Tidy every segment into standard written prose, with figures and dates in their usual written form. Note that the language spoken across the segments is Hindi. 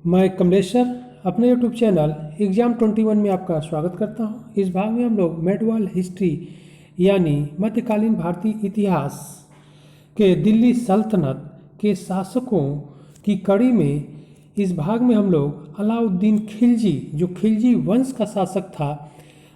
मैं कमलेश्वर अपने यूट्यूब चैनल एग्ज़ाम 21 में आपका स्वागत करता हूं। इस भाग में हम लोग मेडीवल हिस्ट्री यानी मध्यकालीन भारतीय इतिहास के दिल्ली सल्तनत के शासकों की कड़ी में इस भाग में हम लोग अलाउद्दीन खिलजी, जो खिलजी वंश का शासक था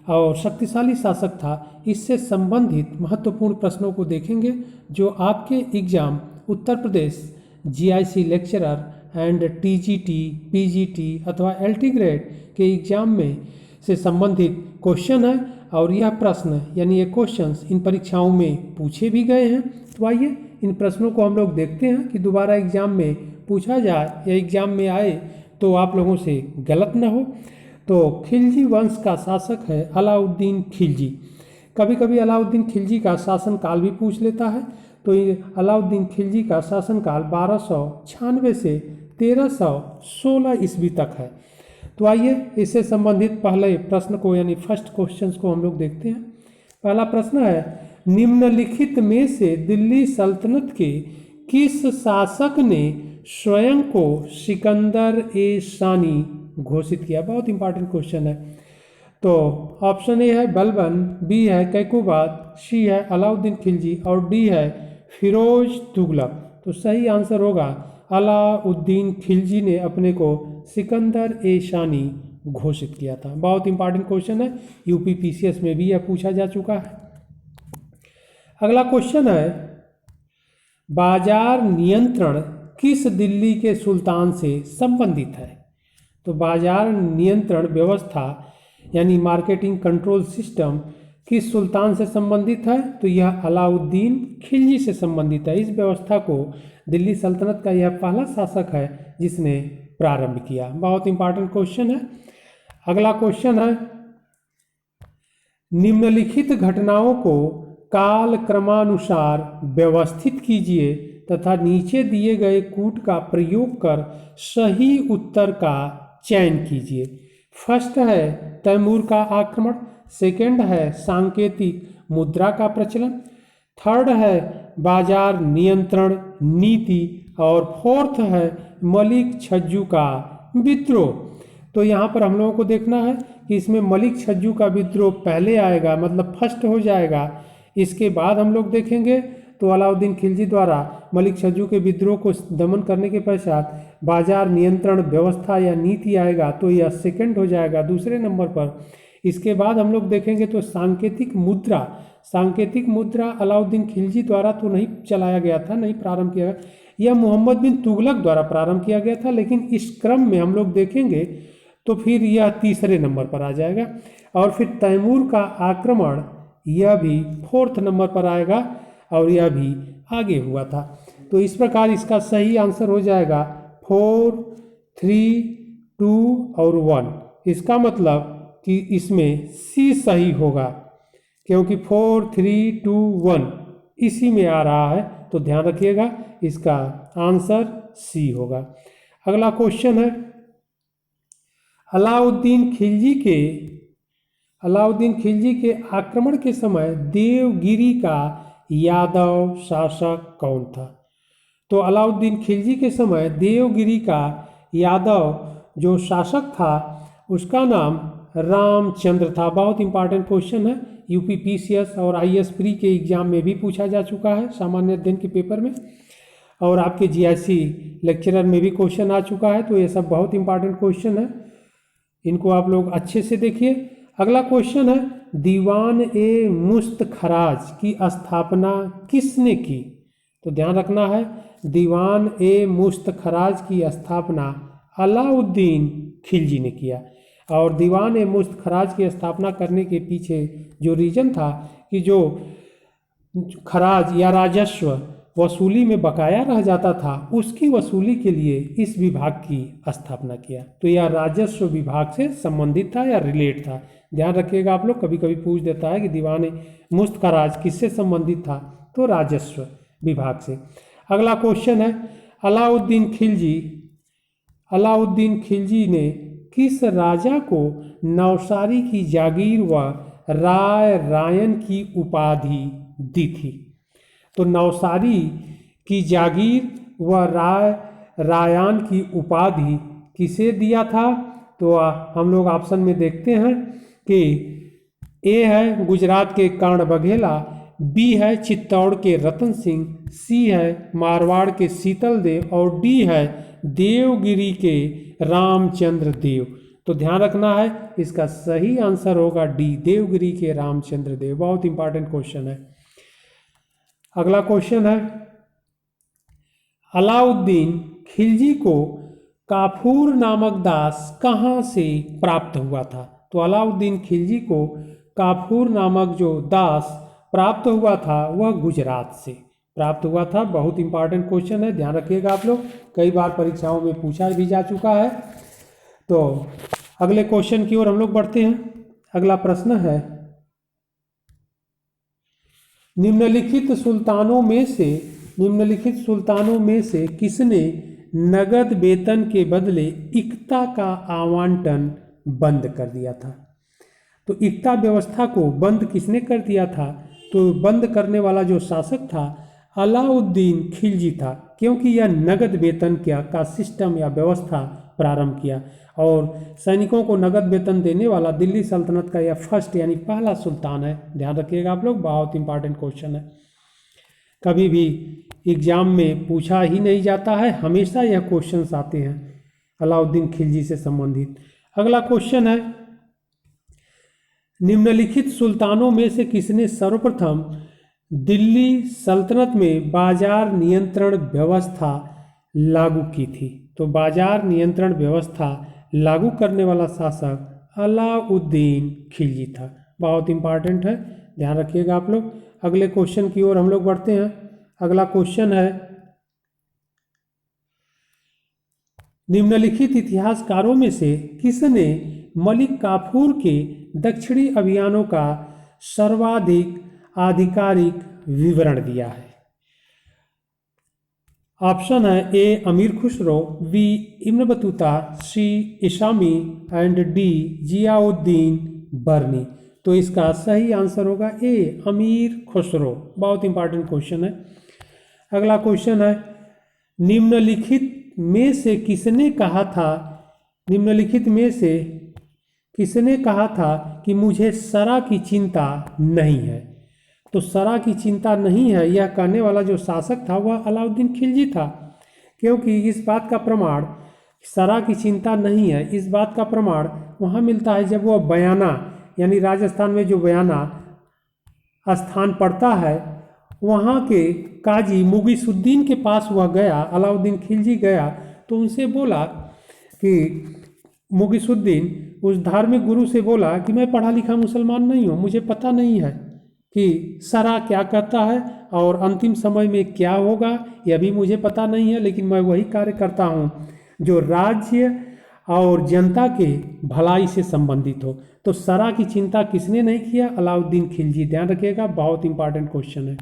और शक्तिशाली शासक था, इससे संबंधित महत्वपूर्ण प्रश्नों को देखेंगे जो आपके exam Uttar Pradesh GIC lecturer and TGT, PGT अथवा एलटी ग्रेड के एग्ज़ाम में से संबंधित क्वेश्चन है और यह प्रश्न यानी ये क्वेश्चंस इन परीक्षाओं में पूछे भी गए हैं। तो आइए इन प्रश्नों को हम लोग देखते हैं कि दोबारा एग्ज़ाम में पूछा जाए या एग्ज़ाम में आए तो आप लोगों से गलत न हो। तो खिलजी वंश का शासक है अलाउद्दीन खिलजी। कभी कभी अलाउद्दीन खिलजी का शासनकाल भी पूछ लेता है। तो ये अलाउद्दीन खिलजी का शासनकाल 1296 से 1316 ईस्वी तक है। तो आइए इससे संबंधित पहले प्रश्न को यानी फर्स्ट क्वेश्चन को हम लोग देखते हैं। पहला प्रश्न है, निम्नलिखित में से दिल्ली सल्तनत के किस शासक ने स्वयं को सिकंदर ए सानी घोषित किया? बहुत इंपॉर्टेंट क्वेश्चन है। तो ऑप्शन ए है बलबन, बी है कैकुबाद, सी है अलाउद्दीन खिलजी और डी है फिरोज तुगलक। तो सही आंसर होगा अलाउद्दीन खिलजी ने अपने को सिकंदर ए शानी घोषित किया था। बहुत इंपॉर्टेंट क्वेश्चन है, यूपी पीसीएस में भी यह पूछा जा चुका है। अगला क्वेश्चन है, बाजार नियंत्रण किस दिल्ली के सुल्तान से संबंधित है? तो बाजार नियंत्रण व्यवस्था यानी मार्केटिंग कंट्रोल सिस्टम किस सुल्तान से संबंधित है? तो यह अलाउद्दीन खिलजी से संबंधित है। इस व्यवस्था को दिल्ली सल्तनत का यह पहला शासक है जिसने प्रारंभ किया। बहुत इंपॉर्टेंट क्वेश्चन है। अगला क्वेश्चन है, निम्नलिखित घटनाओं को काल क्रमानुसार व्यवस्थित कीजिए तथा नीचे दिए गए कूट का प्रयोग कर सही उत्तर का चयन कीजिए। फर्स्ट है तैमूर का आक्रमण, सेकंड है सांकेतिक मुद्रा का प्रचलन, थर्ड है बाजार नियंत्रण नीति और फोर्थ है मलिक छज्जू का विद्रोह। तो यहाँ पर हम लोगों को देखना है कि इसमें मलिक छज्जू का विद्रोह पहले आएगा, मतलब फर्स्ट हो जाएगा। इसके बाद हम लोग देखेंगे तो अलाउद्दीन खिलजी द्वारा मलिक छज्जू के विद्रोह को दमन करने के पश्चात बाजार नियंत्रण व्यवस्था या नीति आएगा, तो यह सेकंड हो जाएगा दूसरे नंबर पर। इसके बाद हम लोग देखेंगे तो सांकेतिक मुद्रा अलाउद्दीन खिलजी द्वारा तो नहीं चलाया गया था, नहीं प्रारंभ किया गया, यह मोहम्मद बिन तुगलक द्वारा प्रारंभ किया गया था। लेकिन इस क्रम में हम लोग देखेंगे तो फिर यह तीसरे नंबर पर आ जाएगा। और फिर तैमूर का आक्रमण, यह भी फोर्थ नंबर पर आएगा और यह भी आगे हुआ था। तो इस प्रकार इसका सही आंसर हो जाएगा 4, 3, 2 और 1। इसका मतलब कि इसमें सी सही होगा क्योंकि 4, 3, 2, 1 इसी में आ रहा है। तो ध्यान रखिएगा इसका आंसर सी होगा। अगला क्वेश्चन है, अलाउद्दीन खिलजी के आक्रमण के समय देवगिरी का यादव शासक कौन था? तो अलाउद्दीन खिलजी के समय देवगिरी का यादव जो शासक था उसका नाम रामचंद्र था। बहुत इंपॉर्टेंट क्वेश्चन है, यूपी पीसीएस और आईएएस प्री के एग्जाम में भी पूछा जा चुका है, सामान्य अध्ययन के पेपर में, और आपके जीआईसी लेक्चरर में भी क्वेश्चन आ चुका है। तो ये सब बहुत इंपॉर्टेंट क्वेश्चन है, इनको आप लोग अच्छे से देखिए। अगला क्वेश्चन है, दीवान ए मुस्त खराज की स्थापना किसने की? तो ध्यान रखना है, दीवान ए मुस्त खराज की स्थापना अलाउद्दीन खिलजी ने किया। और दीवान ए मुस्त खराज की स्थापना करने के पीछे जो रीजन था कि जो खराज या राजस्व वसूली में बकाया रह जाता था उसकी वसूली के लिए इस विभाग की स्थापना किया। तो यह राजस्व विभाग से संबंधित था या रिलेट था। ध्यान रखिएगा आप लोग, कभी कभी पूछ देता है कि दीवान मुस्त खराज किससे संबंधित था? तो राजस्व विभाग से। अगला क्वेश्चन है, अलाउद्दीन खिलजी ने किस राजा को नौसारी की जागीर व रायन की उपाधि दी थी? तो नौसारी की जागीर व रायन की उपाधि किसे दिया था? तो हम लोग ऑप्शन में देखते हैं कि ए है गुजरात के कर्ण बघेला, बी है चित्तौड़ के रतन सिंह, सी है मारवाड़ के शीतल देव और डी है देवगिरी के रामचंद्र देव। तो ध्यान रखना है, इसका सही आंसर होगा डी, देवगिरी के रामचंद्र देव। बहुत इंपॉर्टेंट क्वेश्चन है। अगला क्वेश्चन है, अलाउद्दीन खिलजी को काफूर नामक दास कहाँ से प्राप्त हुआ था? तो अलाउद्दीन खिलजी को काफूर नामक जो दास प्राप्त हुआ था वह गुजरात से प्राप्त हुआ था। बहुत इंपॉर्टेंट क्वेश्चन है, ध्यान रखिएगा आप लोग, कई बार परीक्षाओं में पूछा भी जा चुका है। तो अगले क्वेश्चन की ओर हम लोग बढ़ते हैं। अगला प्रश्न है, निम्नलिखित सुल्तानों में से किसने नगद वेतन के बदले इक्ता का आवंटन बंद कर दिया था? तो इक्ता व्यवस्था को बंद किसने कर दिया था? तो बंद करने वाला जो शासक था अलाउद्दीन खिलजी था, क्योंकि यह नगद वेतन का सिस्टम या व्यवस्था प्रारंभ किया और सैनिकों को नगद वेतन देने वाला दिल्ली सल्तनत का यह फर्स्ट यानी पहला सुल्तान है। ध्यान रखिएगा आप लोग, बहुत इंपॉर्टेंट क्वेश्चन है, कभी भी एग्जाम में पूछा ही नहीं जाता है, हमेशा यह क्वेश्चंस आते हैं अलाउद्दीन खिलजी से संबंधित। अगला क्वेश्चन है, निम्नलिखित सुल्तानों में से किसने सर्वप्रथम दिल्ली सल्तनत में बाजार नियंत्रण व्यवस्था लागू की थी? तो बाजार नियंत्रण व्यवस्था लागू करने वाला शासक अलाउद्दीन खिलजी था। बहुत इंपॉर्टेंट है, ध्यान रखिएगा आप लोग। अगले क्वेश्चन की ओर हम लोग बढ़ते हैं। अगला क्वेश्चन है, निम्नलिखित इतिहासकारों में से किसने मलिक काफूर के दक्षिणी अभियानों का सर्वाधिक आधिकारिक विवरण दिया है? ऑप्शन है A Amir Khusro, B Ibn Battuta, C Isami and D Ziauddin Barani. तो इसका सही आंसर होगा ए अमीर खुसरो। बहुत इंपॉर्टेंट क्वेश्चन है। अगला क्वेश्चन है, निम्नलिखित में से किसने कहा था कि मुझे सरा की चिंता नहीं है? तो सरा की चिंता नहीं है यह कहने वाला जो शासक था वह अलाउद्दीन खिलजी था, क्योंकि इस बात का प्रमाण, सरा की चिंता नहीं है, इस बात का प्रमाण वहाँ मिलता है जब वह बयाना यानी राजस्थान में जो बयाना स्थान पड़ता है वहाँ के काजी मुगीसुद्दीन के पास वह गया, अलाउद्दीन खिलजी गया तो उनसे बोला कि मुगीसुद्दीन उस धार्मिक गुरु से बोला कि मैं पढ़ा लिखा मुसलमान नहीं हूँ, मुझे पता नहीं है कि सरा क्या कहता है और अंतिम समय में क्या होगा यह भी मुझे पता नहीं है, लेकिन मैं वही कार्य करता हूँ जो राज्य और जनता के भलाई से संबंधित हो। तो सरा की चिंता किसने नहीं किया? अलाउद्दीन खिलजी। ध्यान रखिएगा, बहुत इंपॉर्टेंट क्वेश्चन है।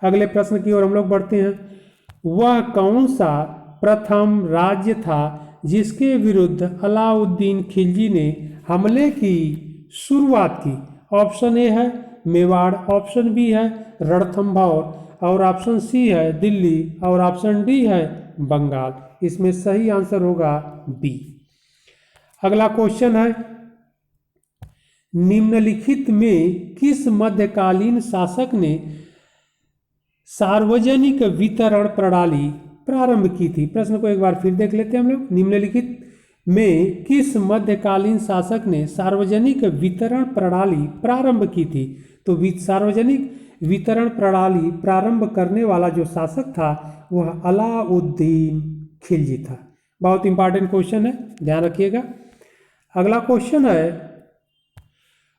अगले प्रश्न की ओर हम लोग बढ़ते हैं। वह कौन सा प्रथम राज्य था जिसके विरुद्ध अलाउद्दीन खिलजी ने हमले की शुरुआत की? ऑप्शन ए है मेवाड़, ऑप्शन बी है रणथंभौर और ऑप्शन सी है दिल्ली और ऑप्शन डी है बंगाल। इसमें सही आंसर होगा बी। अगला क्वेश्चन है, निम्नलिखित में किस मध्यकालीन शासक ने सार्वजनिक वितरण प्रणाली प्रारंभ की थी? प्रश्न को एक बार फिर देख लेते हैं हम लोग। निम्नलिखित में किस मध्यकालीन शासक ने सार्वजनिक वितरण प्रणाली प्रारंभ की थी? तो सार्वजनिक वितरण प्रणाली प्रारंभ करने वाला जो शासक था वह अलाउद्दीन खिलजी था। बहुत इंपॉर्टेंट क्वेश्चन है, ध्यान रखिएगा। अगला क्वेश्चन है,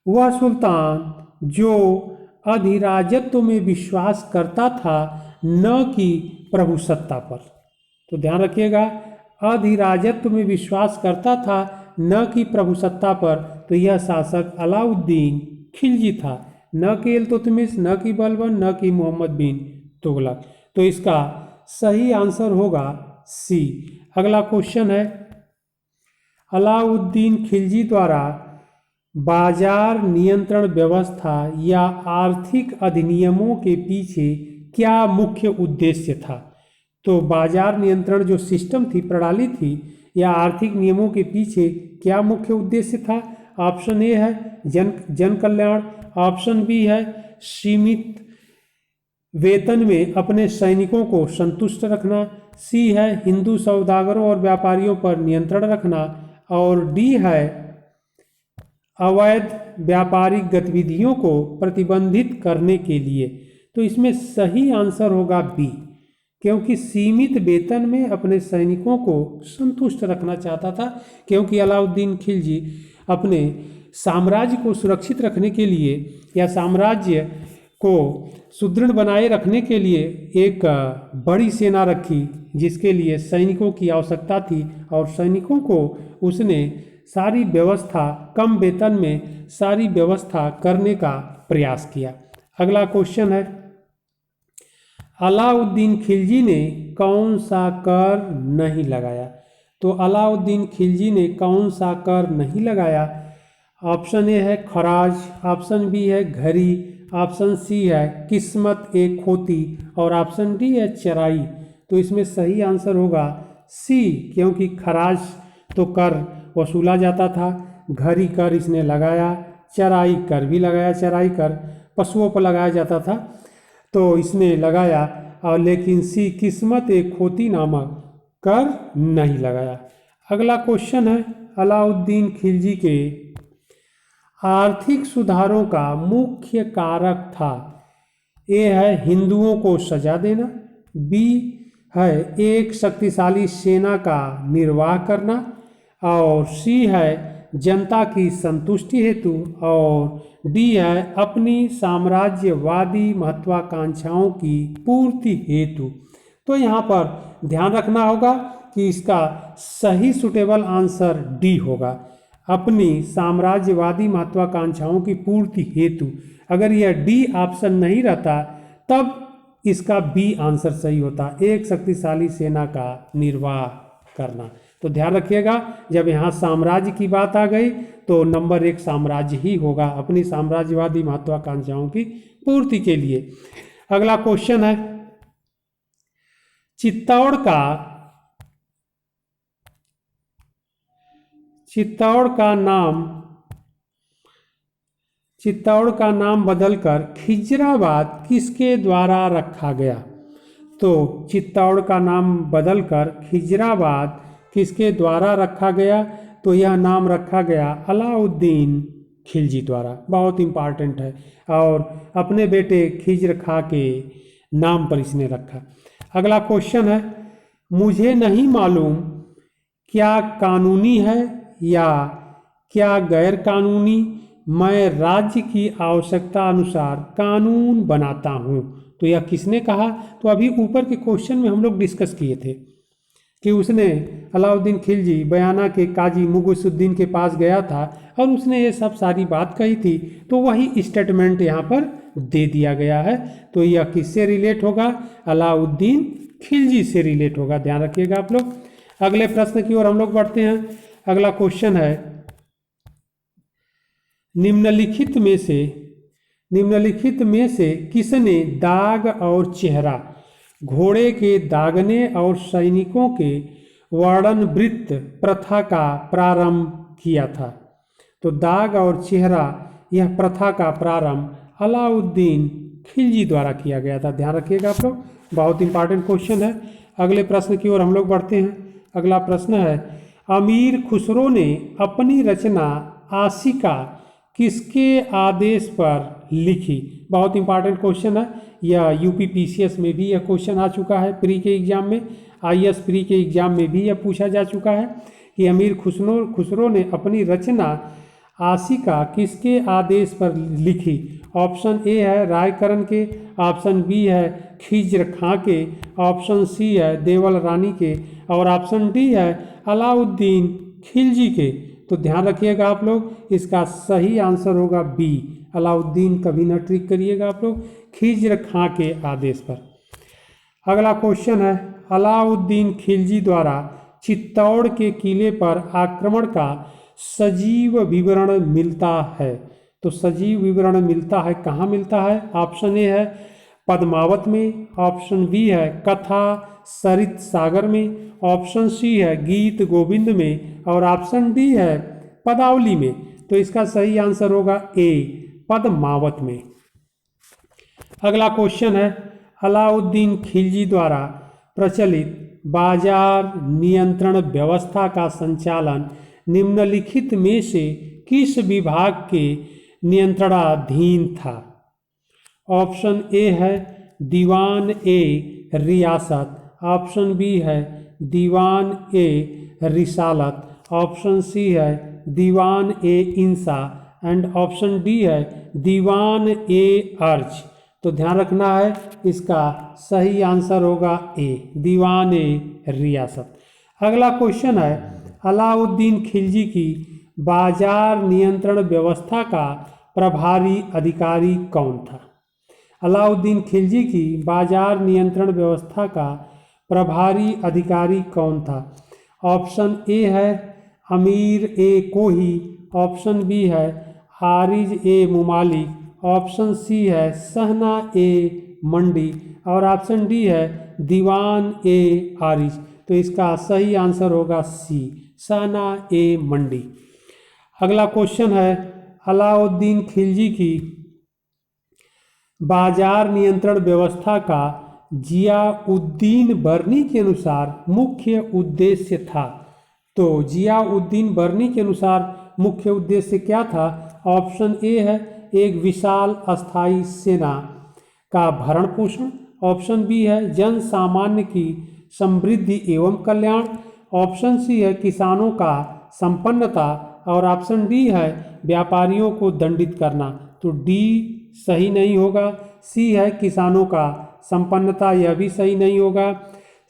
वह सुल्तान जो अधिराजत्व में विश्वास करता था न कि प्रभुसत्ता पर। तो ध्यान रखिएगा, अधिराजत्व में विश्वास करता था न कि प्रभुसत्ता पर, तो यह शासक अलाउद्दीन खिलजी था, न कि इल्तुतमिश, न कि बलबन, न कि मोहम्मद बिन तुगलक। तो इसका सही आंसर होगा सी। अगला क्वेश्चन है, अलाउद्दीन खिलजी द्वारा बाजार नियंत्रण व्यवस्था या आर्थिक अधिनियमों के पीछे क्या मुख्य उद्देश्य था? तो बाजार नियंत्रण जो सिस्टम थी, प्रणाली थी, या आर्थिक नियमों के पीछे क्या मुख्य उद्देश्य था? ऑप्शन ए है जन कल्याण, ऑप्शन बी है सीमित वेतन में अपने सैनिकों को संतुष्ट रखना, सी है हिंदू सौदागरों और व्यापारियों पर नियंत्रण रखना, और डी है अवैध व्यापारिक गतिविधियों को प्रतिबंधित करने के लिए। तो इसमें सही आंसर होगा बी, क्योंकि सीमित वेतन में अपने सैनिकों को संतुष्ट रखना चाहता था, क्योंकि अलाउद्दीन खिलजी अपने साम्राज्य को सुरक्षित रखने के लिए या साम्राज्य को सुदृढ़ बनाए रखने के लिए एक बड़ी सेना रखी, जिसके लिए सैनिकों की आवश्यकता थी, और सैनिकों को उसने सारी व्यवस्था कम वेतन में सारी व्यवस्था करने का प्रयास किया। अगला क्वेश्चन है, अलाउद्दीन खिलजी ने कौन सा कर नहीं लगाया? तो अलाउद्दीन खिलजी ने कौन सा कर नहीं लगाया? ऑप्शन ए है खराज, ऑप्शन बी है घरी, ऑप्शन सी है किस्मत ए खोती, और ऑप्शन डी है चराई। तो इसमें सही आंसर होगा सी, क्योंकि खराज तो कर वसूला जाता था, घरी कर इसने लगाया, चराई कर भी लगाया, चराई कर पशुओं पर लगाया जाता था तो इसने लगाया, और लेकिन सी किस्मत एक खोती नामक कर नहीं लगाया। अगला क्वेश्चन है, अलाउद्दीन खिलजी के आर्थिक सुधारों का मुख्य कारक था? ए है हिंदुओं को सजा देना, बी है एक शक्तिशाली सेना का निर्वाह करना, और सी है जनता की संतुष्टि हेतु, और डी है अपनी साम्राज्यवादी महत्वाकांक्षाओं की पूर्ति हेतु। तो यहाँ पर ध्यान रखना होगा कि इसका सही सुटेबल आंसर डी होगा, अपनी साम्राज्यवादी महत्वाकांक्षाओं की पूर्ति हेतु। अगर यह डी ऑप्शन नहीं रहता तब इसका बी आंसर सही होता, एक शक्तिशाली सेना का निर्वाह करना। तो ध्यान रखिएगा, जब यहाँ साम्राज्य की बात आ गई तो नंबर 1 साम्राज्य ही होगा, अपनी साम्राज्यवादी महत्वाकांक्षाओं की पूर्ति के लिए। अगला क्वेश्चन है, चित्तौड़ का नाम बदलकर खिजराबाद किसके द्वारा रखा गया? तो चित्तौड़ का नाम बदलकर खिजराबाद किसके द्वारा रखा गया? तो यह नाम रखा गया अलाउद्दीन खिलजी द्वारा, बहुत इंपॉर्टेंट है, और अपने बेटे खिज्र खां के नाम पर इसने रखा। अगला क्वेश्चन है, मुझे नहीं मालूम क्या कानूनी है या क्या गैर कानूनी, मैं राज्य की आवश्यकता अनुसार कानून बनाता हूँ। तो यह किसने कहा? तो अभी ऊपर के क्वेश्चन में हम लोग डिस्कस किए थे कि उसने अलाउद्दीन खिलजी बयाना के काजी मुगुसुद्दीन के पास गया था और उसने ये सब सारी बात कही थी, तो वही स्टेटमेंट यहाँ पर दे दिया गया है। तो यह किससे रिलेट होगा? अलाउद्दीन खिलजी से रिलेट होगा, ध्यान रखिएगा आप लोग। अगले प्रश्न की ओर हम लोग बढ़ते हैं। अगला क्वेश्चन है, निम्नलिखित में से किसने दाग और चेहरा, घोड़े के दागने और सैनिकों के वर्णनवृत्त प्रथा का प्रारंभ किया था? तो दाग और चेहरा, यह प्रथा का प्रारंभ अलाउद्दीन खिलजी द्वारा किया गया था, ध्यान रखिएगा आप लोग, बहुत इंपॉर्टेंट क्वेश्चन है। अगले प्रश्न की ओर हम लोग बढ़ते हैं। अगला प्रश्न है, अमीर खुसरो ने अपनी रचना आशिका किसके आदेश पर लिखी? बहुत इंपॉर्टेंट क्वेश्चन है, यह यूपीपीसीएस में भी यह क्वेश्चन आ चुका है, प्री के एग्जाम में, आईएएस प्री के एग्जाम में भी यह पूछा जा चुका है कि अमीर खुसरो ने अपनी रचना आशिका किसके आदेश पर लिखी? ऑप्शन ए है रायकरण के, ऑप्शन बी है खिज्र खां के, ऑप्शन सी है देवल रानी के, और ऑप्शन डी है अलाउद्दीन खिलजी के। तो ध्यान रखिएगा आप लोग, इसका सही आंसर होगा बी, अलाउद्दीन, कभी ना ट्रिक करिएगा आप लोग, खिज्र खां के आदेश पर। अगला क्वेश्चन है, अलाउद्दीन खिलजी द्वारा चित्तौड़ के किले पर आक्रमण का सजीव विवरण मिलता है? तो सजीव विवरण मिलता है, कहाँ मिलता है? ऑप्शन ए है पद्मावत में, ऑप्शन बी है कथा सरित सागर में, ऑप्शन सी है गीत गोविंद में और ऑप्शन डी है पदावली में। तो इसका सही आंसर होगा ए, पद्मावत में। अगला क्वेश्चन है अलाउद्दीन खिलजी द्वारा प्रचलित बाजार नियंत्रण व्यवस्था का संचालन निम्नलिखित में से किस विभाग के नियंत्रणाधीन था? ऑप्शन ए है दीवान ए रियासत, ऑप्शन बी है दीवान ए रिसालत, ऑप्शन सी है दीवान ए इंसा एंड ऑप्शन डी है दीवान ए अर्ज। तो ध्यान रखना है, इसका सही आंसर होगा ए, दीवान ए रियासत। अगला क्वेश्चन है अलाउद्दीन खिलजी की बाजार नियंत्रण व्यवस्था का प्रभारी अधिकारी कौन था? अलाउद्दीन खिलजी की बाजार नियंत्रण व्यवस्था का प्रभारी अधिकारी कौन था? ऑप्शन ए है अमीर ए कोही, ऑप्शन बी है हारिज ए मुमालिक, ऑप्शन सी है सहना ए मंडी और ऑप्शन डी है दीवान ए आरिज। तो इसका सही आंसर होगा सी, सहना ए मंडी। अगला क्वेश्चन है अलाउद्दीन खिलजी की बाजार नियंत्रण व्यवस्था का जियाउद्दीन बर्नी के अनुसार मुख्य उद्देश्य था। तो जियाउद्दीन बर्नी के अनुसार मुख्य उद्देश्य क्या था? ऑप्शन ए है एक विशाल अस्थायी सेना का भरण पोषण, ऑप्शन बी है जन सामान्य की समृद्धि एवं कल्याण, ऑप्शन सी है किसानों का संपन्नता और ऑप्शन डी है व्यापारियों को दंडित करना। तो डी सही नहीं होगा, सी है किसानों का संपन्नता, यह भी सही नहीं होगा।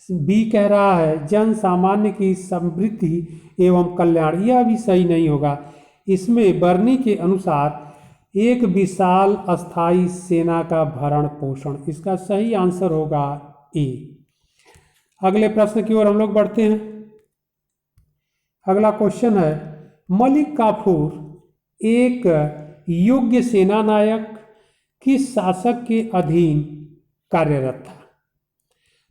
बी कह रहा है जन सामान्य की समृद्धि एवं कल्याण, यह भी सही नहीं होगा। इसमें बर्नी के अनुसार एक विशाल अस्थायी सेना का भरण पोषण, इसका सही आंसर होगा ए। अगले प्रश्न की ओर हम लोग बढ़ते हैं। अगला क्वेश्चन है मलिक काफूर एक योग्य सेना नायक किस शासक के अधीन कार्यरत था?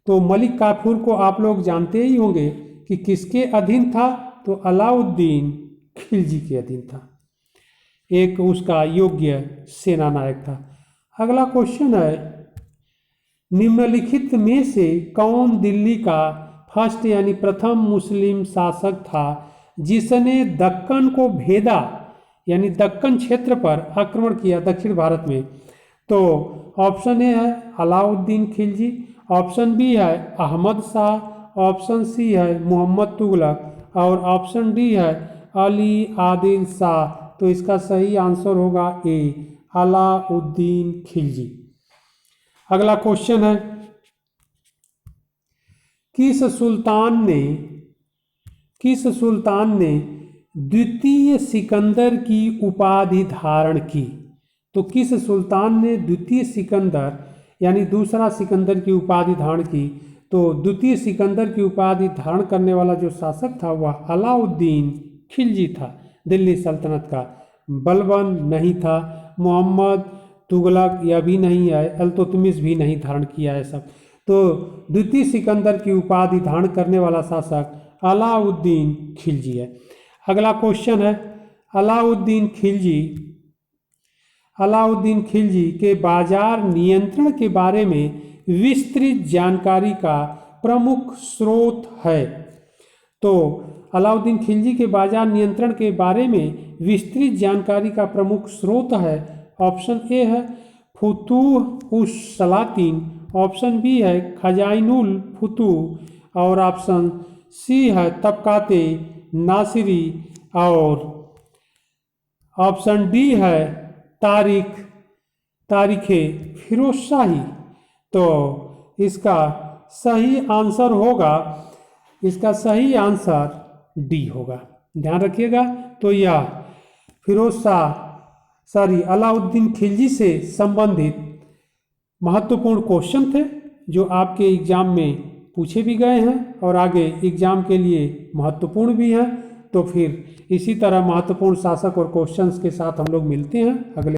तो मलिक काफूर को आप लोग जानते ही होंगे कि किसके अधीन था? तो अलाउद्दीन खिलजी के अधीन था, एक उसका योग्य सेना नायक था। अगला क्वेश्चन है निम्नलिखित में से कौन दिल्ली का फर्स्ट यानी प्रथम मुस्लिम शासक था जिसने दक्कन को भेदा यानी दक्कन क्षेत्र पर आक्रमण किया दक्षिण भारत में? तो ऑप्शन ए है अलाउद्दीन खिलजी, ऑप्शन बी है अहमद शाह, ऑप्शन सी है मोहम्मद तुगलक और ऑप्शन डी है अली आदिल शाह। तो इसका सही आंसर होगा ए, अलाउद्दीन खिलजी। अगला क्वेश्चन है किस सुल्तान ने द्वितीय सिकंदर की उपाधि धारण की? तो किस सुल्तान ने द्वितीय सिकंदर यानी दूसरा सिकंदर की उपाधि धारण की? तो द्वितीय सिकंदर की उपाधि धारण करने वाला जो शासक था वह अलाउद्दीन खिलजी था, दिल्ली सल्तनत का। बलबन नहीं था, मोहम्मद तुगलक यह भी नहीं है, अल्तुतमिश भी नहीं धारण किया है सब। तो द्वितीय सिकंदर की उपाधि धारण करने वाला शासक अलाउद्दीन खिलजी है। अगला क्वेश्चन है अलाउद्दीन खिलजी के बाजार नियंत्रण के बारे में विस्तृत जानकारी का प्रमुख स्रोत है। तो अलाउद्दीन खिलजी के बाजार नियंत्रण के बारे में विस्तृत जानकारी का प्रमुख स्रोत है। ऑप्शन ए है फुतूह उस सलातीन, ऑप्शन बी है खजाइनुल फुतूह और ऑप्शन सी है तबकाते नासिरी और ऑप्शन डी है तारीखे फिरोजशाही। तो इसका सही आंसर डी होगा, ध्यान रखिएगा। तो यह अलाउद्दीन खिलजी से संबंधित महत्वपूर्ण क्वेश्चन थे जो आपके एग्जाम में पूछे भी गए हैं और आगे एग्जाम के लिए महत्वपूर्ण भी हैं। तो फिर इसी तरह महत्वपूर्ण शासक और क्वेश्चंस के साथ हम लोग मिलते हैं अगले